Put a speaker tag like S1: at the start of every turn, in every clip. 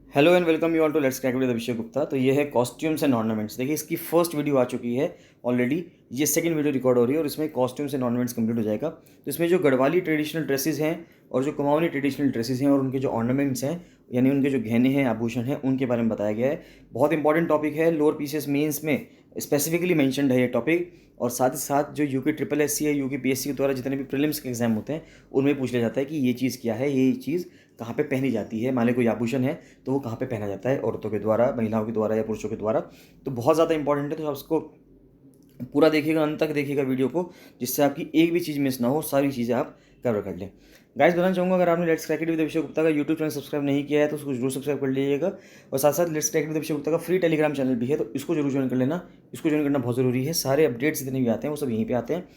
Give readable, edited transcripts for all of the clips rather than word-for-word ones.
S1: Hello and welcome you all to let's crack with Abhishek Gupta. तो ये है कॉस्ट्यूम्स एंड ऑर्नामेंट्स। देखिए इसकी फर्स्ट वीडियो आ चुकी है ऑलरेडी, ये सेकंड वीडियो रिकॉर्ड हो रही है और इसमें कॉस्ट्यूम्स एंड ऑर्नामेंट्स कंप्लीट हो जाएगा। तो इसमें जो गढ़वाली ट्रेडिशनल ड्रेसेस हैं और जो कुमाऊनी ट्रेडिशनल ड्रेसेस हैं और उनके जो ऑर्नामेंट्स हैं यानी उनके जो गहने हैं आभूषण हैं उनके बारे में बताया गया है। बहुत इंपॉर्टेंट टॉपिक है, लोअर पीसीएस मेंस में स्पेसिफिकली मेंशनड है ये टॉपिक। और साथ ही साथ जो यूके ट्रिपल एस सी या यूके पीएससी के द्वारा जितने भी प्रीलिम्स के एग्जाम होते हैं उनमें पूछ लिया जाता है कि ये चीज़ क्या है, ये चीज़ कहाँ पे पहनी जाती है। मान लो कोई आभूषण है तो वो कहाँ पे पहना जाता है, औरतों के द्वारा, महिलाओं के द्वारा या पुरुषों के द्वारा। तो बहुत ज़्यादा इंपॉर्टेंट है, तो आप उसको पूरा देखिएगा, अंत तक देखिएगा वीडियो को, जिससे आपकी एक भी चीज़ मिस ना हो, सारी चीज़ें आप कवर कर लें। गाइस बताना चाहूँगा, अगर आपने let's crack it with Abhishek Gupta का यूट्यूब चैनल सब्सक्राइब नहीं किया है तो उसको जरूर सब्सक्राइब कर लीजिएगा। और साथ साथ let's crack it with Abhishek Gupta का फ्री टेलीग्राम चैनल भी है, तो इसको जरूर ज्वाइन कर लेना। इसको ज्वाइन करना बहुत ज़रूरी है, सारे अपडेट्स जितने भी आते हैं वो सब यहीं पे आते हैं।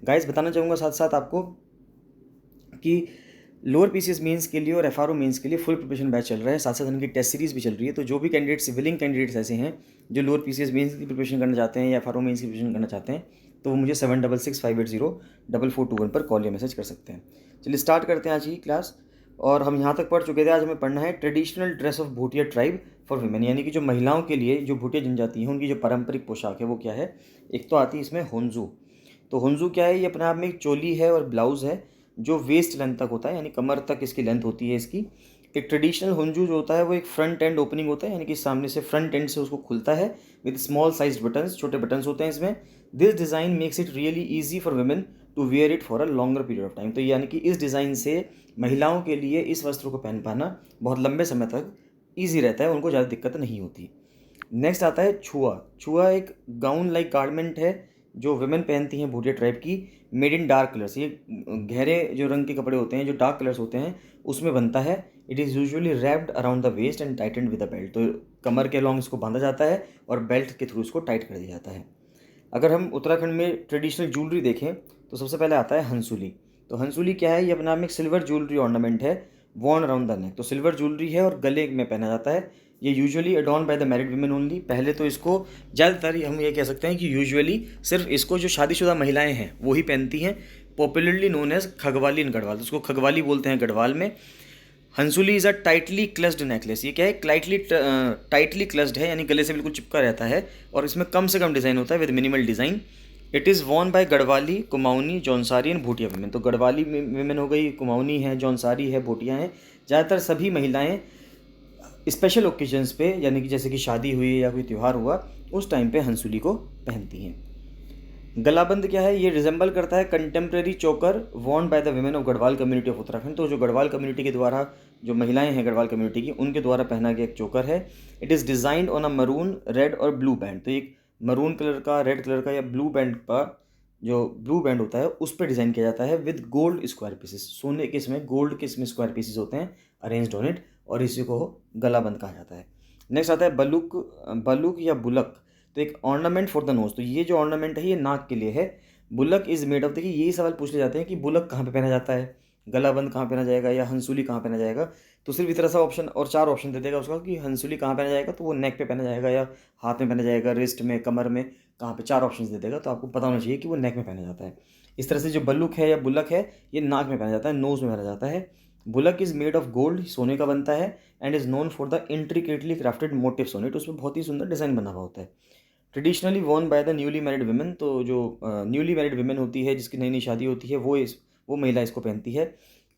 S1: गाइस बताना चाहूँगा साथ साथ आपको कि लोअर पीसीएस मेंस के लिए और एफआरओ मेंस के लिए फुल प्रिपरेशन बैच चल रहा है, साथ साथ उनकी टेस्ट सीरीज़ भी चल रही है। तो जो भी कैंडिडेट्स, विलिंग कैंडिडेट्स ऐसे हैं जो लोअर पीसीएस मेंस की प्रिपरेशन करना चाहते हैं या एफआरओ मेंस की प्रिपरेशन करना चाहते हैं, तो वो मुझे 7665804421 पर कॉल या मैसेज कर सकते हैं। चलिए स्टार्ट करते हैं आज की क्लास। और हम यहाँ तक पढ़ चुके थे, आज हमें पढ़ना है traditional dress of Bhutia tribe for women, यानी कि जो महिलाओं के लिए जो भूटिया जनजाति है उनकी जो पारंपरिक पोशाक है वो क्या है। एक तो आती है इसमें होंजू। तो होंजू क्या है, ये अपने आप में एक चोली है और ब्लाउज़ है जो वेस्ट लेंथ तक होता है, यानी कमर तक इसकी लेंथ होती है इसकी। एक ट्रेडिशनल होंजू जो होता है वो एक फ्रंट एंड ओपनिंग होता है, यानी कि सामने से फ्रंट एंड से उसको खुलता है विद स्मॉल साइज बटन्स, छोटे बटन्स होते हैं इसमें। This design makes it really easy for women to wear it for a longer period of time. तो यानी कि इस डिज़ाइन से महिलाओं के लिए इस वस्त्र को पहन पाना बहुत लंबे समय तक ईजी रहता है, उनको ज़्यादा दिक्कत नहीं होती। नेक्स्ट आता है छुआ। छुआ एक गाउन लाइक गारमेंट है जो वुमेन पहनती हैं भूटिया ट्राइब की, मेड इन डार्क कलर्स। ये गहरे जो रंग के कपड़े होते हैं, जो डार्क कलर्स होते हैं, उसमें बनता है। It is usually wrapped around the waist and tightened with a belt. तो कमर के अलॉन्ग इसको बांधा जाता है और बेल्ट के थ्रू इसको टाइट कर दिया जाता है। अगर हम उत्तराखंड में ट्रेडिशनल ज्वेलरी देखें तो सबसे पहले आता है हंसुली। तो हंसुली क्या है, ये अपने आप में एक सिल्वर ज्वेलरी ऑर्नामेंट है, वॉर्न अराउंड द नेक। तो सिल्वर ज्वेलरी है और गले में पहना जाता है। ये usually adorn by the married women only. पहले तो इसको ज़्यादातर हम ये कह सकते हैं कि यूजुअली सिर्फ इसको जो शादीशुदा महिलाएं हैं वो ही पहनती हैं। पॉपुलरली नोन एज खगवाली इन गढ़वाल, तो उसको खगवाली बोलते हैं गढ़वाल में। हंसुली इज़ अ टाइटली क्लस्ड नेकलेस। ये क्या है, टाइटली क्लस्ड है, यानी गले से बिल्कुल चिपका रहता है और इसमें कम से कम डिज़ाइन होता है with minimal design. It is Warne bye Garhwali, Kumaoni, Jaunsari and Bhutia women. तो गढ़वाली वुमेन हो गई, कुमाऊनी है, जौनसारी है, भूटिया हैं। ज़्यादातर सभी महिलाएं स्पेशल ओकेजन्स पे, यानी कि जैसे कि शादी हुई या कोई त्यौहार हुआ, उस टाइम पे हंसुली को पहनती हैं। गलाबंद क्या है, ये रिजेंबल करता है कंटेम्प्रेरी चोकर Warne by the women of Garhwal community of Uttarakhand. तो जो गढ़वाल कम्युनिटी के द्वारा, जो महिलाएं हैं गढ़वाल कम्युनिटी की, उनके द्वारा पहना गया एक चोकर है। It is designed on a maroon, red और ब्लू बैंड। तो एक मरून कलर का, रेड कलर का या ब्लू बैंड का, जो ब्लू बैंड होता है उस पर डिज़ाइन किया जाता है विद गोल्ड स्क्वायर पीसेस। सोने के इसमें, गोल्ड के इसमें स्क्वायर पीसेस होते हैं अरेंज्ड ऑन इट, और इसी को गलाबंद कहा जाता है। नेक्स्ट आता है बलूक। बलूक या बुलक, तो एक ऑर्नामेंट फॉर द नोज। तो ये जो ऑर्नामेंट है ये नाक के लिए है। बुलक इज मेड ऑफ, देखिए यही सवाल पूछ ले जाते हैं कि बुलक कहाँ पे पहना जाता है, गलाबंद कहाँ पहना जाएगा या हंसुली कहाँ पहना जाएगा। तो सिर्फ इस तरह सा ऑप्शन और 4 ऑप्शन दे देगा उसका कि हंसुली कहाँ पहना जाएगा, तो वो नेक पे पहना जाएगा या हाथ में पहना जाएगा, रिस्ट में, कमर में, कहाँ पे, 4 ऑप्शन दे देगा। तो आपको पता होना चाहिए कि वो नेक में पहना जाता है। इस तरह से जो बल्लुक है या बुलक है ये नाक में पहना जाता है, नोज में पहना जाता है। Bulak is made of gold, सोने का बनता है, and is known for the intricately crafted motifs on it. उसमें बहुत ही सुंदर डिज़ाइन बना हुआ होता है। Traditionally worn by the newly married women. तो जो न्यूली मैरिड वुमेन होती है, जिसकी नई नई शादी होती है, वो महिला इसको पहनती है,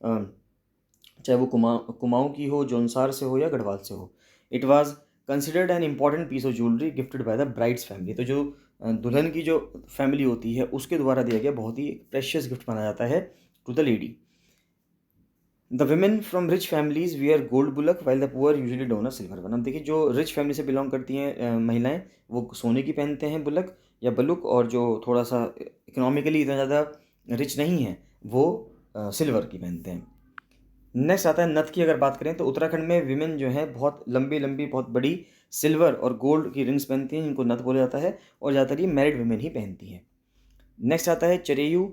S1: चाहे वो कुमाऊँ की हो, जौनसार से हो या गढ़वाल से हो। It was considered an important piece of jewellery gifted by the bride's family. तो जो दुल्हन की जो फैमिली होती है उसके द्वारा दिया गया बहुत ही प्रेशियस गिफ्ट माना जाता है to the lady. The women from rich families wear gold bulak while the poor usually don a silver one. अब देखिए जो रिच फैमिली से बिलोंग करती हैं महिलाएं, वो सोने की पहनते हैं बुलक या बलुक, और जो थोड़ा सा इकोनॉमिकली इतना ज़्यादा रिच नहीं है वो सिल्वर की पहनते हैं। नेक्स्ट आता है नथ की। अगर बात करें तो उत्तराखंड में विमेन जो है बहुत लंबी लंबी, बहुत बड़ी सिल्वर और गोल्ड की रिंग्स पहनती हैं, इनको नथ बोला जाता है, और ज़्यादातर ये मैरिड विमेन ही पहनती हैं। नेक्स्ट आता है चरेयू।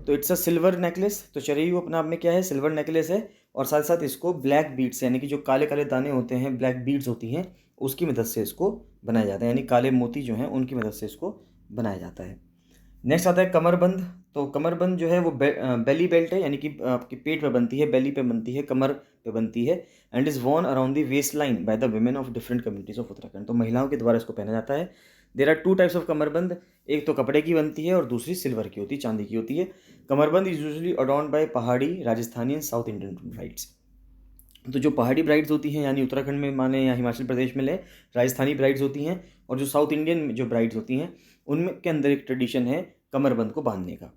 S1: तो इट्स अ सिल्वर नेकलेस। तो चरेयू अपने आप में क्या है, सिल्वर नेकलेस है, और साथ साथ इसको ब्लैक बीड्स, यानी कि जो काले काले दाने होते हैं, ब्लैक बीड्स होती हैं, उसकी मदद से इसको बनाया जाता है, यानी काले मोती जो हैं उनकी मदद से इसको बनाया जाता है। नेक्स्ट आता है कमरबंद। तो कमरबंद जो है वो बेली बेल्ट है, यानी कि आपके पेट पे बनती है, बेली पे बनती है, कमर पे बनती है, and is worn around the waist line by the women of different communities of Uttarakhand. तो महिलाओं के द्वारा इसको पहना जाता है। There are two types of कमरबंद, एक तो कपड़े की बनती है और दूसरी सिल्वर की होती है, चांदी की होती है। कमरबंद इज यूजुअली अडॉर्न्ड बाय पहाड़ी, Rajasthani and south Indian brides. तो जो पहाड़ी ब्राइड्स होती हैं, यानी उत्तराखंड में माने या हिमाचल प्रदेश में ले, राजस्थानी ब्राइड्स होती हैं, और जो साउथ इंडियन जो ब्राइड्स होती हैं उनमें के अंदर एक ट्रेडिशन है कमरबंद को बांधने का।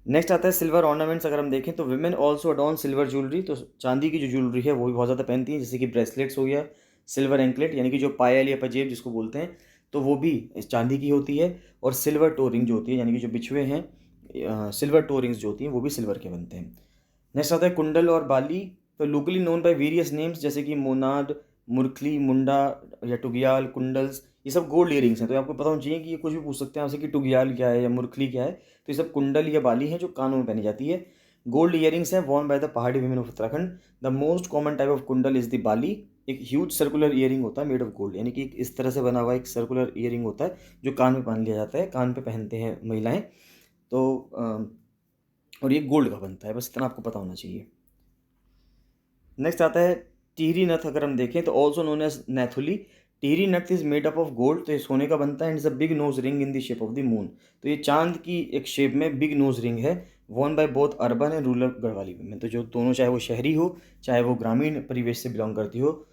S1: नेक्स्ट आता है सिल्वर ऑर्नामेंट्स। अगर हम देखें तो women also adorn silver jewellery, तो चांदी की जो ज्वेलरी है वो भी बहुत ज़्यादा पहनती हैं, जैसे कि ब्रेसलेट्स हो गया, सिल्वर एंकलेट यानी कि जो पायल या पजेब जिसको बोलते हैं, तो वो भी इस चांदी की होती है, और सिल्वर टोरिंग जो होती है, यानी कि जो बिछुए हैं सिल्वर टोरिंग्स जो होती हैं वो भी सिल्वर के बनते हैं। नेक्स्ट आता है कुंडल और बाली, तो locally known by various names, जैसे कि मोनाड, मुरखली, मुंडा या टुगियाल, कुंडल्स, ये सब गोल्ड ईयरिंग्स हैं। तो आपको पता होना चाहिए कि ये कुछ भी पूछ सकते हैं आपसे कि टुगियाल क्या है या मुरखली क्या है, तो ये सब कुंडल या बाली हैं जो कानों में पहनी जाती है। गोल्ड ईयरिंग्स हैं वॉर्न बाय द पहाड़ी women of Uttarakhand. The most common type of कुंडल इज द बाली, एक ह्यूज सर्कुलर ईयरिंग होता है मेड ऑफ गोल्ड, यानी कि इस तरह से बना हुआ एक सर्कुलर ईयरिंग होता है जो कान में पहन लिया जाता है, कान पे पहनते हैं महिलाएं। तो और ये गोल्ड का बनता है, बस इतना आपको पता होना चाहिए। नेक्स्ट आता है टिहरी नथ। अगर हम देखें तो also known as नैथुली। Tehri nath is made up of gold, तो ये सोने का बनता है, and is a big nose ring in the shape of the moon. तो ये चांद की एक शेप में बिग नोज रिंग है, Warne by both urban and rural Garhwali women. तो जो दोनों, चाहे वो शहरी हो चाहे वो ग्रामीण परिवेश से बिलोंग करती हो,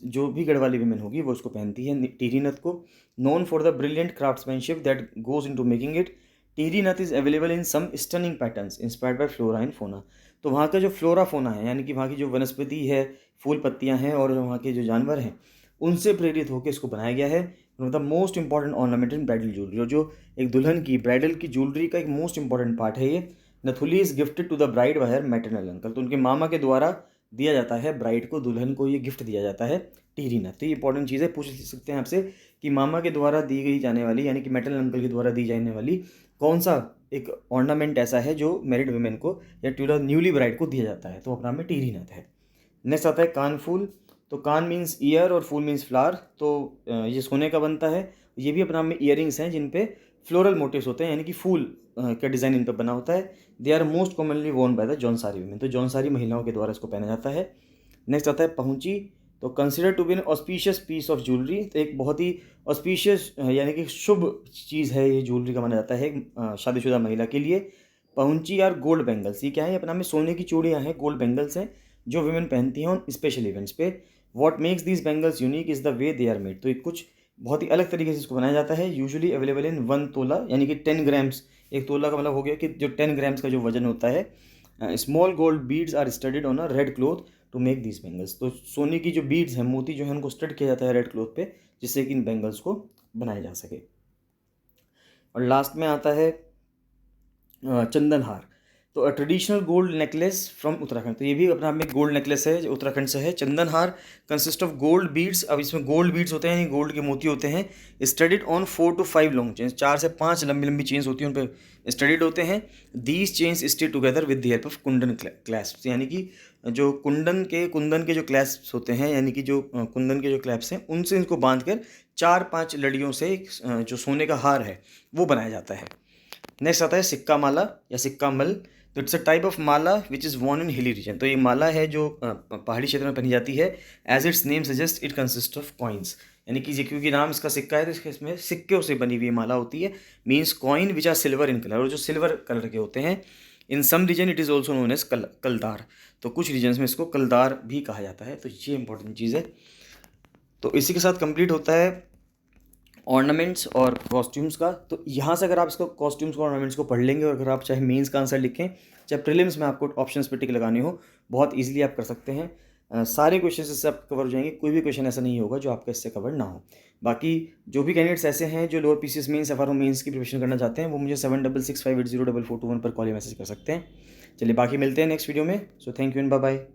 S1: जो भी गढ़वाली वुमेन होगी वो उसको पहनती है टिहरी नथ को। Known for the brilliant craftsmanship that goes into making it, Tehri nath is available in some stunning patterns inspired by flora and fauna. तो वहाँ का जो फ्लोरा फोना है, यानी कि वहाँ की जो वनस्पति है, फूल पत्तियाँ हैं और वहाँ के जो जानवर हैं, उनसे प्रेरित होकर इसको बनाया गया है। One of the most important ornament in bridal jewellery, और जो एक दुल्हन की ब्राइडल की ज्वेलरी का एक मोस्ट इंपॉर्टेंट पार्ट है ये। Nathuli is gifted to the bride by her maternal uncle, तो उनके मामा के द्वारा दिया जाता है ब्राइड को, दुल्हन को ये गिफ्ट दिया जाता है टिहरी नथ। तो ये इंपॉर्टेंट चीज़ है, पूछ सकते हैं आपसे कि मामा के द्वारा दी गई जाने वाली, यानी कि मैटरनल अंकल के द्वारा दी जाने वाली कौन सा एक ऑर्नामेंट ऐसा है जो मैरिड वुमेन को या टू द न्यूली ब्राइड को दिया जाता है, तो अपना में टिहरी नथ है। नेक्स्ट आता है कान फूल। तो कान मीन्स ईयर और फूल मीन्स फ्लावर, तो ये सोने का बनता है। ये भी अपना में ईयरिंग्स हैं जिन पे फ्लोरल मोटिव्स होते हैं, यानी कि फूल का डिज़ाइन इन पर बना होता है। They are most commonly worn by the Jaunsari women, तो जौनसारी महिलाओं के द्वारा इसको पहना जाता है। नेक्स्ट आता है पहुंची। तो consider to be an auspicious piece of jewellery, तो एक बहुत ही ऑस्पिशियस यानी कि शुभ चीज़ है ये ज्वेलरी का माना जाता है शादीशुदा महिला के लिए। पहुंची आर गोल्ड बेंगल्स, ये क्या है, अपना में सोने की चूड़ियाँ हैं, गोल्ड बेंगल्स हैं जो वुमेन पहनती हैं ऑन स्पेशल इवेंट्स पे। What makes these bangles unique is the way they are made, तो एक कुछ बहुत ही अलग तरीके से इसको बनाया जाता है। यूजुअली अवेलेबल इन 1 तोला, यानी कि 10 ग्राम्स। एक तोला का मतलब हो गया कि जो 10 ग्राम्स का जो वजन होता है। Small gold beads are studded on a red cloth to make these bangles, तो सोने की जो बीड्स हैं, मोती जो है, उनको स्टड किया जाता है रेड क्लॉथ पे, जिससे कि इन बेंगल्स को बनाया जा सके। और लास्ट में आता है चंदनहार। तो a traditional gold necklace from Uttarakhand, तो ये भी अपना में गोल्ड नेकलेस है जो उत्तराखंड से है। चंदनहार कंसिस्ट ऑफ गोल्ड बीड्स, अब इसमें गोल्ड बीड्स होते हैं, गोल्ड के मोती होते हैं, studied on 4 to 5 long chains, 4 से 5 लंबी लंबी चेन्स होती हैं, उन पर स्टडीड होते हैं। These chains stay together with the help of kundan clasps, यानी कि जो कुंदन के जो क्लैस्प्स होते हैं, यानी कि जो कुंदन के जो क्लैप्स हैं, उनसे इनको बांध कर 4-5 लड़ियों से जो सोने का हार है वो बनाया जाता है। नेक्स्ट आता है सिक्का माला या सिक्का मल। तो it's a type of mala which is worn in hilly region, तो ये माला है जो पहाड़ी क्षेत्र में पहनी जाती है। As its name suggest it consist of coins, यानी कि क्योंकि नाम इसका सिक्का है तो इसमें सिक्कों से बनी हुई माला होती है। Means coin which are silver in colour, और जो सिल्वर कलर के होते हैं। In some region it is also known as kaldar, तो कुछ रीजन्स में इसको कलदार भी कहा जाता है। तो ये इंपॉर्टेंट चीज़ है। तो इसी के साथ कंप्लीट होता है ऑर्नामेंट्स और कॉस्ट्यूम्स का। तो यहाँ से अगर आप इसको कॉस्ट्यूम्स और ऑर्नामेंट्स को पढ़ लेंगे, और अगर आप चाहे मेंस का आंसर लिखें चाहे प्रीलिम्स में आपको ऑप्शंस पे टिक लगानी हो, बहुत इजीली आप कर सकते हैं। सारे क्वेश्चन इससे आप कवर हो जाएंगे, कोई भी क्वेश्चन ऐसा नहीं होगा जो आपका इससे कवर ना हो। बाकी जो भी कैंडिडेट्स ऐसे हैं जो lower PCS mains FRO mains की प्रिपरेशन करना चाहते हैं, वो मुझे 7665804421 पर कॉल या मैसेज कर सकते हैं। चलिए बाकी मिलते हैं नेक्स्ट वीडियो में। So thank you and bye bye.